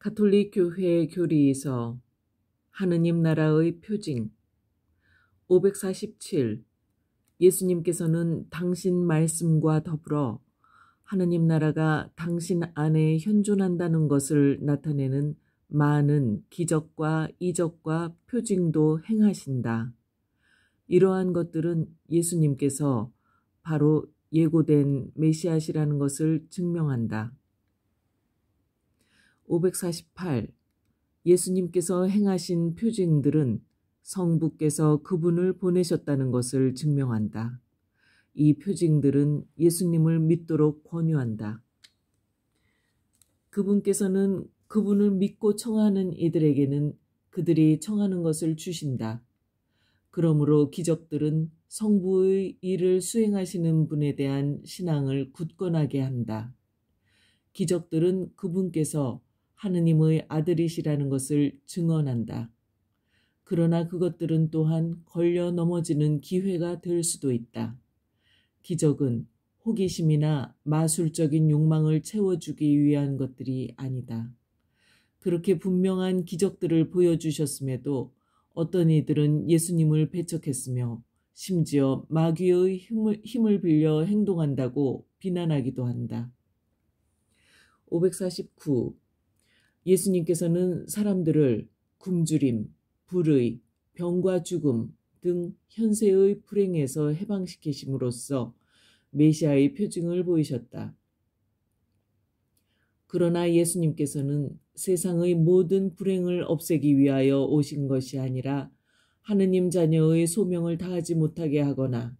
가톨릭 교회 교리서 하느님 나라의 표징 547. 예수님께서는 당신 말씀과 더불어 하느님 나라가 당신 안에 현존한다는 것을 나타내는 많은 기적과 이적과 표징도 행하신다. 이러한 것들은 예수님께서 바로 예고된 메시아시라는 것을 증명한다. 548. 예수님께서 행하신 표징들은 성부께서 그분을 보내셨다는 것을 증명한다. 이 표징들은 예수님을 믿도록 권유한다. 그분께서는 그분을 믿고 청하는 이들에게는 그들이 청하는 것을 주신다. 그러므로 기적들은 성부의 일을 수행하시는 분에 대한 신앙을 굳건하게 한다. 기적들은 그분께서 하느님의 아들이시라는 것을 증언한다. 그러나 그것들은 또한 걸려 넘어지는 기회가 될 수도 있다. 기적은 호기심이나 마술적인 욕망을 채워주기 위한 것들이 아니다. 그렇게 분명한 기적들을 보여주셨음에도 어떤 이들은 예수님을 배척했으며 심지어 마귀의 힘을 빌려 행동한다고 비난하기도 한다. 549. 예수님께서는 사람들을 굶주림, 불의, 병과 죽음 등 현세의 불행에서 해방시키심으로써 메시아의 표징을 보이셨다. 그러나 예수님께서는 세상의 모든 불행을 없애기 위하여 오신 것이 아니라 하느님 자녀의 소명을 다하지 못하게 하거나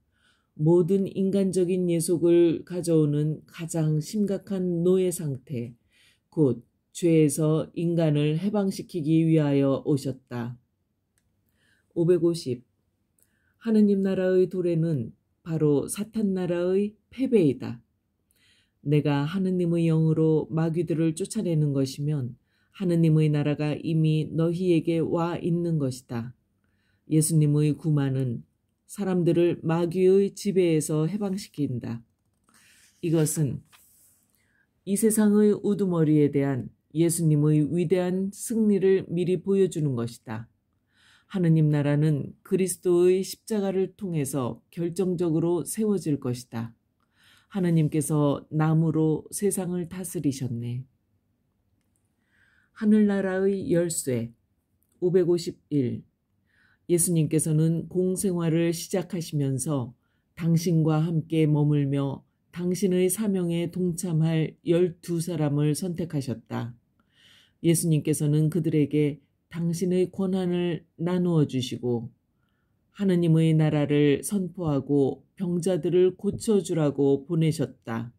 모든 인간적인 예속을 가져오는 가장 심각한 노예 상태, 곧 죄에서 인간을 해방시키기 위하여 오셨다. 550. 하느님 나라의 도래는 바로 사탄 나라의 패배이다. 내가 하느님의 영으로 마귀들을 쫓아내는 것이면 하느님의 나라가 이미 너희에게 와 있는 것이다. 예수님의 구만은 사람들을 마귀의 지배에서 해방시킨다. 이것은 이 세상의 우두머리에 대한 예수님의 위대한 승리를 미리 보여주는 것이다. 하느님 나라는 그리스도의 십자가를 통해서 결정적으로 세워질 것이다. 하느님께서 나무로 세상을 다스리셨네. 하늘나라의 열쇠 551. 예수님께서는 공생활을 시작하시면서 당신과 함께 머물며 당신의 사명에 동참할 12사람을 선택하셨다. 예수님께서는 그들에게 당신의 권한을 나누어 주시고 하느님의 나라를 선포하고 병자들을 고쳐주라고 보내셨다.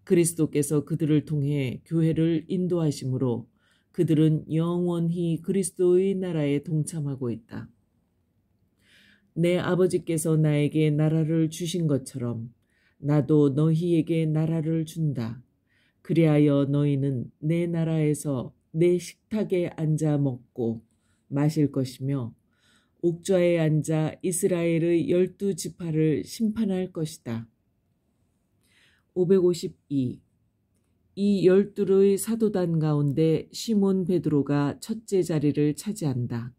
그리스도께서 그들을 통해 교회를 인도하심으로 그들은 영원히 그리스도의 나라에 동참하고 있다. 내 아버지께서 나에게 나라를 주신 것처럼 나도 너희에게 나라를 준다. 그리하여 너희는 내 나라에서 내 식탁에 앉아 먹고 마실 것이며 옥좌에 앉아 이스라엘의 12지파를 심판할 것이다. 552. 이 12의 사도단 가운데 시몬 베드로가 첫째 자리를 차지한다.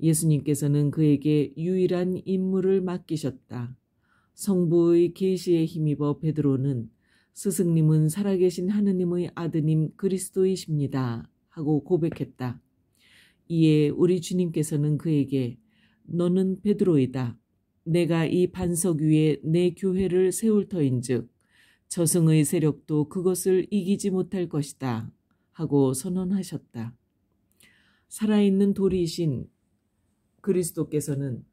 예수님께서는 그에게 유일한 임무를 맡기셨다. 성부의 계시에 힘입어 베드로는 스승님은 살아계신 하느님의 아드님 그리스도이십니다 하고 고백했다. 이에 우리 주님께서는 그에게 너는 베드로이다. 내가 이 반석 위에 내 교회를 세울 터인즉 저승의 세력도 그것을 이기지 못할 것이다 하고 선언하셨다. 살아있는 돌이신 그리스도께서는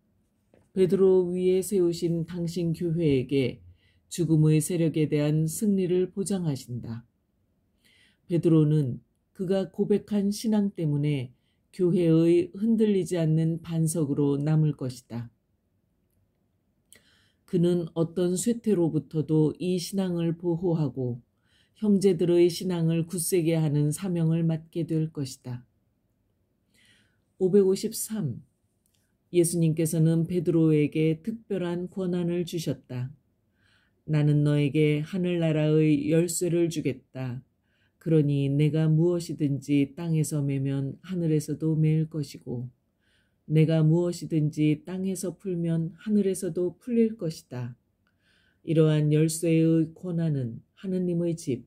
베드로 위에 세우신 당신 교회에게 죽음의 세력에 대한 승리를 보장하신다. 베드로는 그가 고백한 신앙 때문에 교회의 흔들리지 않는 반석으로 남을 것이다. 그는 어떤 쇠퇴로부터도 이 신앙을 보호하고 형제들의 신앙을 굳세게 하는 사명을 맡게 될 것이다. 553. 예수님께서는 베드로에게 특별한 권한을 주셨다. 나는 너에게 하늘나라의 열쇠를 주겠다. 그러니 내가 무엇이든지 땅에서 매면 하늘에서도 매일 것이고 내가 무엇이든지 땅에서 풀면 하늘에서도 풀릴 것이다. 이러한 열쇠의 권한은 하느님의 집,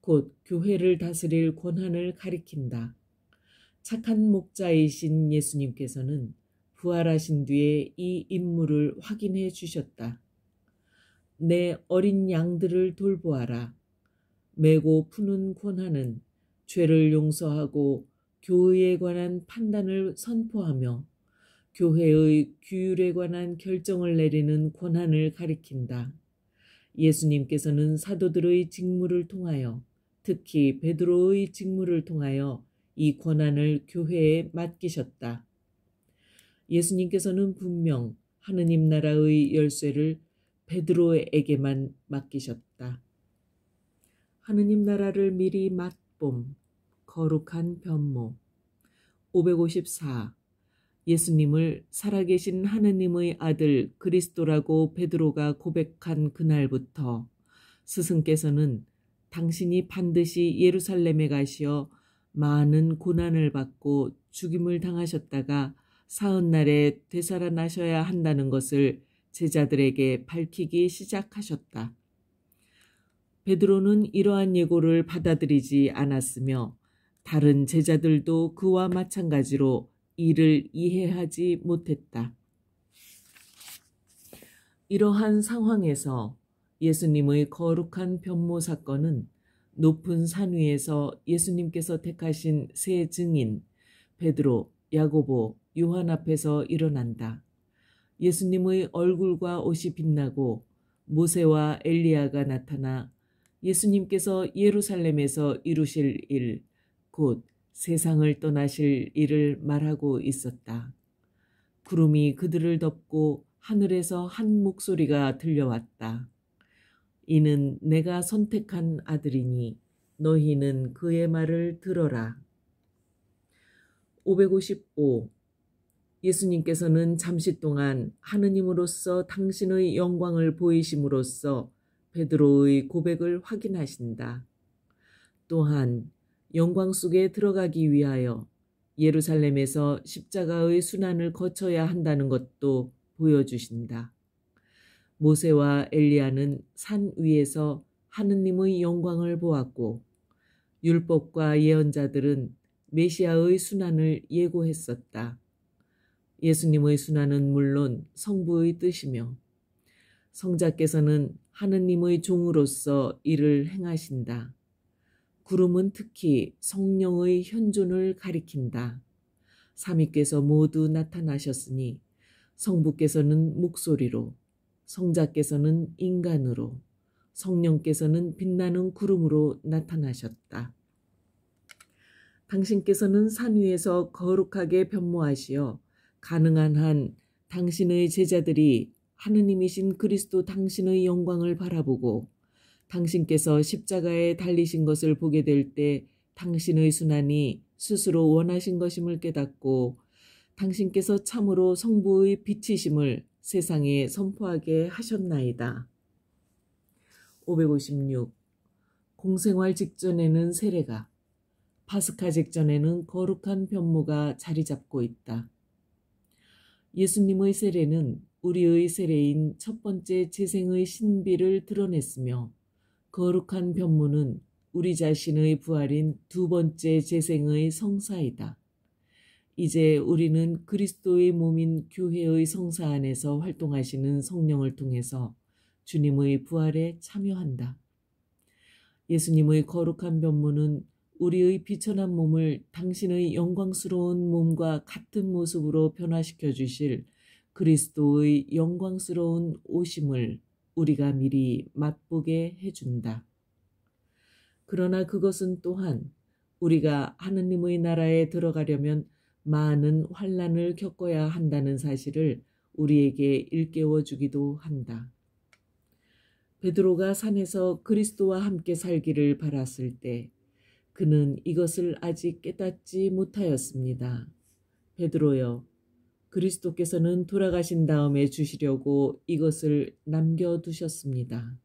곧 교회를 다스릴 권한을 가리킨다. 착한 목자이신 예수님께서는 부활하신 뒤에 이 임무를 확인해 주셨다. 내 어린 양들을 돌보아라. 매고 푸는 권한은 죄를 용서하고 교회에 관한 판단을 선포하며 교회의 규율에 관한 결정을 내리는 권한을 가리킨다. 예수님께서는 사도들의 직무를 통하여, 특히 베드로의 직무를 통하여 이 권한을 교회에 맡기셨다. 예수님께서는 분명 하느님 나라의 열쇠를 베드로에게만 맡기셨다. 하느님 나라를 미리 맛봄, 거룩한 변모. 554. 예수님을 살아계신 하느님의 아들 그리스도라고 베드로가 고백한 그날부터 스승께서는 당신이 반드시 예루살렘에 가시어 많은 고난을 받고 죽임을 당하셨다가 사흘날에 되살아나셔야 한다는 것을 제자들에게 밝히기 시작하셨다. 베드로는 이러한 예고를 받아들이지 않았으며 다른 제자들도 그와 마찬가지로 이를 이해하지 못했다. 이러한 상황에서 예수님의 거룩한 변모 사건은 높은 산 위에서 예수님께서 택하신 세 증인 베드로, 야고보, 요한 앞에서 일어난다. 예수님의 얼굴과 옷이 빛나고 모세와 엘리야가 나타나 예수님께서 예루살렘에서 이루실 일, 곧 세상을 떠나실 일을 말하고 있었다. 구름이 그들을 덮고 하늘에서 한 목소리가 들려왔다. 이는 내가 선택한 아들이니 너희는 그의 말을 들어라. 555. 예수님께서는 잠시 동안 하느님으로서 당신의 영광을 보이심으로써 베드로의 고백을 확인하신다. 또한 영광 속에 들어가기 위하여 예루살렘에서 십자가의 순환을 거쳐야 한다는 것도 보여주신다. 모세와 엘리야는 산 위에서 하느님의 영광을 보았고 율법과 예언자들은 메시아의 순환을 예고했었다. 예수님의 순환은 물론 성부의 뜻이며 성자께서는 하느님의 종으로서 이를 행하신다. 구름은 특히 성령의 현존을 가리킨다. 삼위께서 모두 나타나셨으니 성부께서는 목소리로, 성자께서는 인간으로, 성령께서는 빛나는 구름으로 나타나셨다. 당신께서는 산 위에서 거룩하게 변모하시어 가능한 한 당신의 제자들이 하느님이신 그리스도 당신의 영광을 바라보고 당신께서 십자가에 달리신 것을 보게 될 때 당신의 순환이 스스로 원하신 것임을 깨닫고 당신께서 참으로 성부의 빛이심을 세상에 선포하게 하셨나이다. 556. 공생활 직전에는 세례가, 파스카 직전에는 거룩한 변모가 자리 잡고 있다. 예수님의 세례는 우리의 세례인 첫 번째 재생의 신비를 드러냈으며 거룩한 변모는 우리 자신의 부활인 두 번째 재생의 성사이다. 이제 우리는 그리스도의 몸인 교회의 성사 안에서 활동하시는 성령을 통해서 주님의 부활에 참여한다. 예수님의 거룩한 변모는 우리의 비천한 몸을 당신의 영광스러운 몸과 같은 모습으로 변화시켜 주실 그리스도의 영광스러운 오심을 우리가 미리 맛보게 해준다. 그러나 그것은 또한 우리가 하느님의 나라에 들어가려면 많은 환난을 겪어야 한다는 사실을 우리에게 일깨워 주기도 한다. 베드로가 산에서 그리스도와 함께 살기를 바랐을 때 그는 이것을 아직 깨닫지 못하였습니다. 베드로여, 그리스도께서는 돌아가신 다음에 주시려고 이것을 남겨두셨습니다.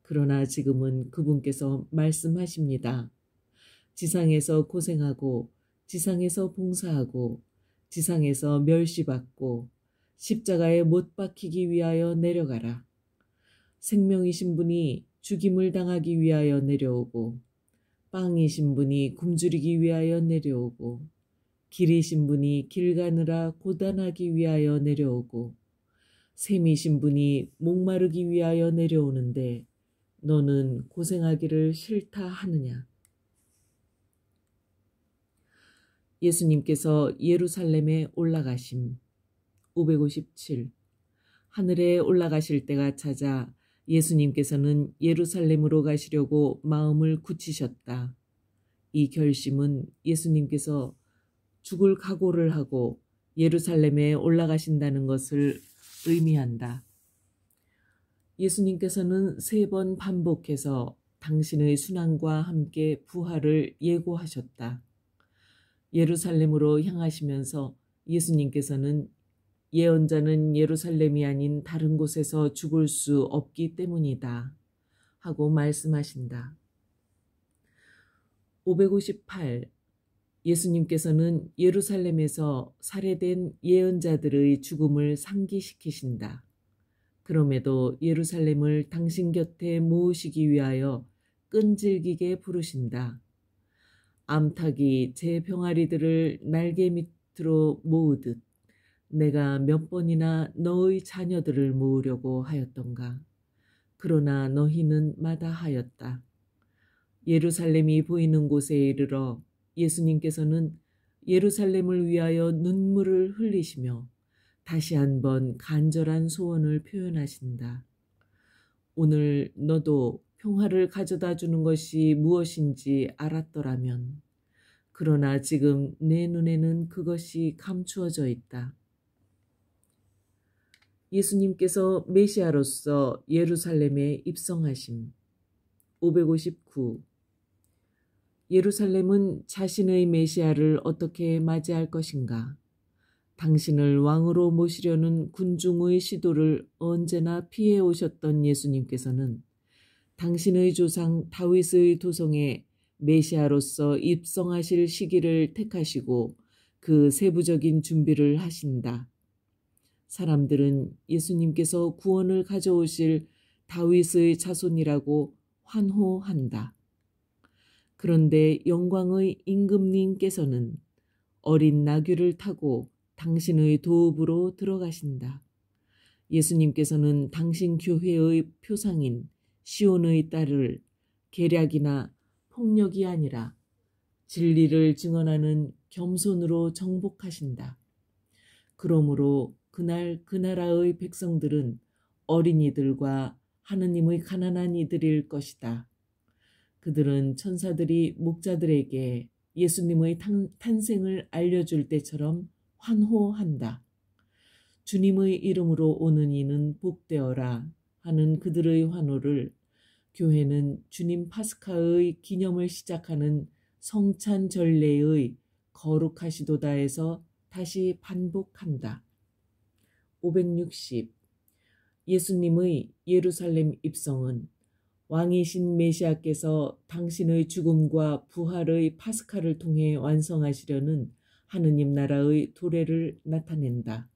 그러나 지금은 그분께서 말씀하십니다. 지상에서 고생하고 지상에서 봉사하고 지상에서 멸시받고 십자가에 못 박히기 위하여 내려가라. 생명이신 분이 죽임을 당하기 위하여 내려오고 빵이신 분이 굶주리기 위하여 내려오고 길이신 분이 길 가느라 고단하기 위하여 내려오고 샘이신 분이 목마르기 위하여 내려오는데 너는 고생하기를 싫다 하느냐. 예수님께서 예루살렘에 올라가심. 557. 하늘에 올라가실 때가 찾아 예수님께서는 예루살렘으로 가시려고 마음을 굳히셨다. 이 결심은 예수님께서 죽을 각오를 하고 예루살렘에 올라가신다는 것을 의미한다. 예수님께서는 3번 반복해서 당신의 순환과 함께 부활을 예고하셨다. 예루살렘으로 향하시면서 예수님께서는 예언자는 예루살렘이 아닌 다른 곳에서 죽을 수 없기 때문이다 하고 말씀하신다. 558. 예수님께서는 예루살렘에서 살해된 예언자들의 죽음을 상기시키신다. 그럼에도 예루살렘을 당신 곁에 모으시기 위하여 끈질기게 부르신다. 암탉이 제 병아리들을 날개 밑으로 모으듯 내가 몇 번이나 너의 자녀들을 모으려고 하였던가. 그러나 너희는 마다하였다. 예루살렘이 보이는 곳에 이르러 예수님께서는 예루살렘을 위하여 눈물을 흘리시며 다시 한번 간절한 소원을 표현하신다. 오늘 너도 평화를 가져다 주는 것이 무엇인지 알았더라면, 그러나 지금 내 눈에는 그것이 감추어져 있다. 예수님께서 메시아로서 예루살렘에 입성하심. 559. 예루살렘은 자신의 메시아를 어떻게 맞이할 것인가? 당신을 왕으로 모시려는 군중의 시도를 언제나 피해 오셨던 예수님께서는 당신의 조상 다윗의 도성에 메시아로서 입성하실 시기를 택하시고 그 세부적인 준비를 하신다. 사람들은 예수님께서 구원을 가져오실 다윗의 자손이라고 환호한다. 그런데 영광의 임금님께서는 어린 나귀를 타고 당신의 도읍으로 들어가신다. 예수님께서는 당신 교회의 표상인 시온의 딸을 계략이나 폭력이 아니라 진리를 증언하는 겸손으로 정복하신다. 그러므로 그날 그 나라의 백성들은 어린이들과 하느님의 가난한 이들일 것이다. 그들은 천사들이 목자들에게 예수님의 탄생을 알려줄 때처럼 환호한다. 주님의 이름으로 오는 이는 복되어라 하는 그들의 환호를 교회는 주님 파스카의 기념을 시작하는 성찬 전례의 거룩하시도다에서 다시 반복한다. 560. 예수님의 예루살렘 입성은 왕이신 메시아께서 당신의 죽음과 부활의 파스카를 통해 완성하시려는 하느님 나라의 도래를 나타낸다.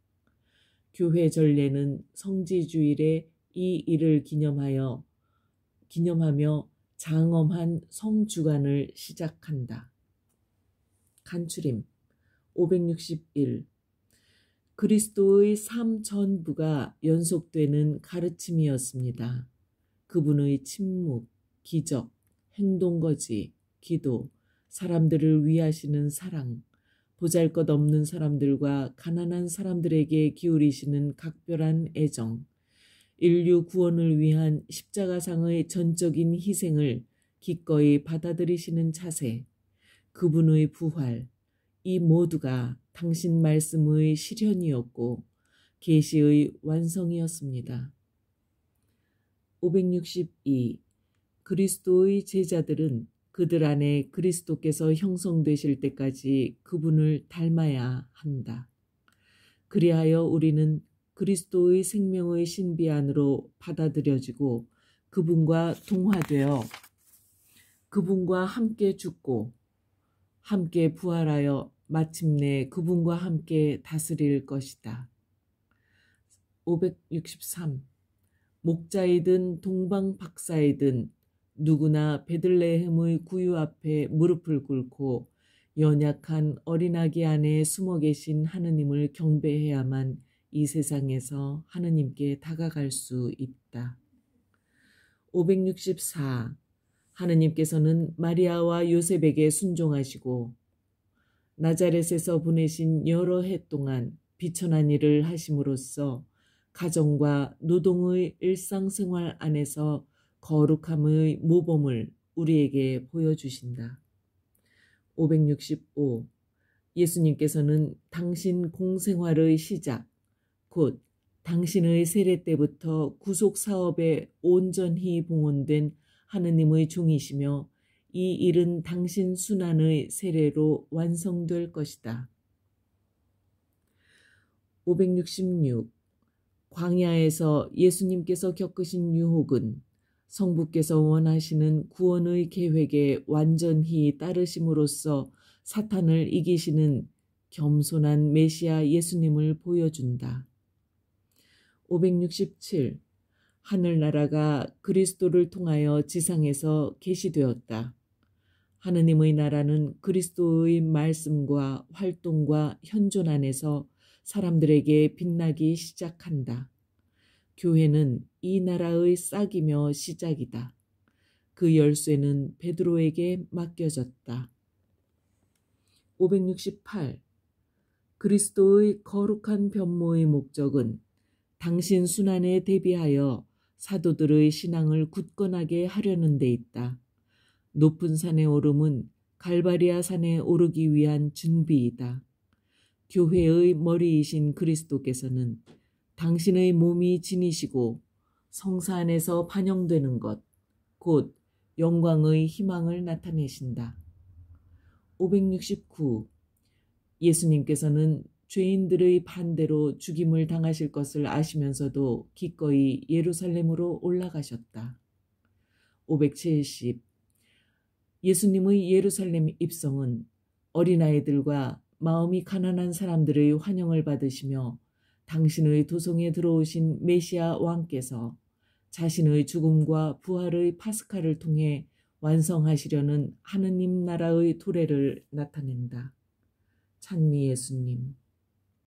교회 전례는 성지주일에 이 일을 기념하며 장엄한 성주간을 시작한다. 간추림. 561. 그리스도의 삶 전부가 연속되는 가르침이었습니다. 그분의 침묵, 기적, 행동거지, 기도, 사람들을 위하시는 사랑, 보잘것없는 사람들과 가난한 사람들에게 기울이시는 각별한 애정, 인류 구원을 위한 십자가상의 전적인 희생을 기꺼이 받아들이시는 자세, 그분의 부활, 이 모두가 당신 말씀의 실현이었고 계시의 완성이었습니다. 562. 그리스도의 제자들은 그들 안에 그리스도께서 형성되실 때까지 그분을 닮아야 한다. 그리하여 우리는 그리스도의 생명의 신비 안으로 받아들여지고 그분과 동화되어 그분과 함께 죽고 함께 부활하여 마침내 그분과 함께 다스릴 것이다. 563. 목자이든 동방박사이든 누구나 베들레헴의 구유 앞에 무릎을 꿇고 연약한 어린아기 안에 숨어 계신 하느님을 경배해야만 이 세상에서 하느님께 다가갈 수 있다. 564. 하느님께서는 마리아와 요셉에게 순종하시고 나자렛에서 보내신 여러 해 동안 비천한 일을 하심으로써 가정과 노동의 일상생활 안에서 거룩함의 모범을 우리에게 보여주신다. 565. 예수님께서는 당신 공생활의 시작, 곧 당신의 세례 때부터 구속사업에 온전히 봉헌된 하느님의 종이시며 이 일은 당신 순환의 세례로 완성될 것이다. 566. 광야에서 예수님께서 겪으신 유혹은 성부께서 원하시는 구원의 계획에 완전히 따르심으로써 사탄을 이기시는 겸손한 메시아 예수님을 보여준다. 567. 하늘나라가 그리스도를 통하여 지상에서 계시되었다. 하느님의 나라는 그리스도의 말씀과 활동과 현존 안에서 사람들에게 빛나기 시작한다. 교회는 이 나라의 싹이며 시작이다. 그 열쇠는 베드로에게 맡겨졌다. 568. 그리스도의 거룩한 변모의 목적은 당신 순환에 대비하여 사도들의 신앙을 굳건하게 하려는 데 있다. 높은 산에 오름은 갈바리아 산에 오르기 위한 준비이다. 교회의 머리이신 그리스도께서는 당신의 몸이 지니시고 성사 안에서 반영되는 것, 곧 영광의 희망을 나타내신다. 569. 예수님께서는 죄인들의 반대로 죽임을 당하실 것을 아시면서도 기꺼이 예루살렘으로 올라가셨다. 570. 예수님의 예루살렘 입성은 어린아이들과 마음이 가난한 사람들의 환영을 받으시며 당신의 도성에 들어오신 메시아 왕께서 자신의 죽음과 부활의 파스카를 통해 완성하시려는 하느님 나라의 도래를 나타낸다. 찬미 예수님.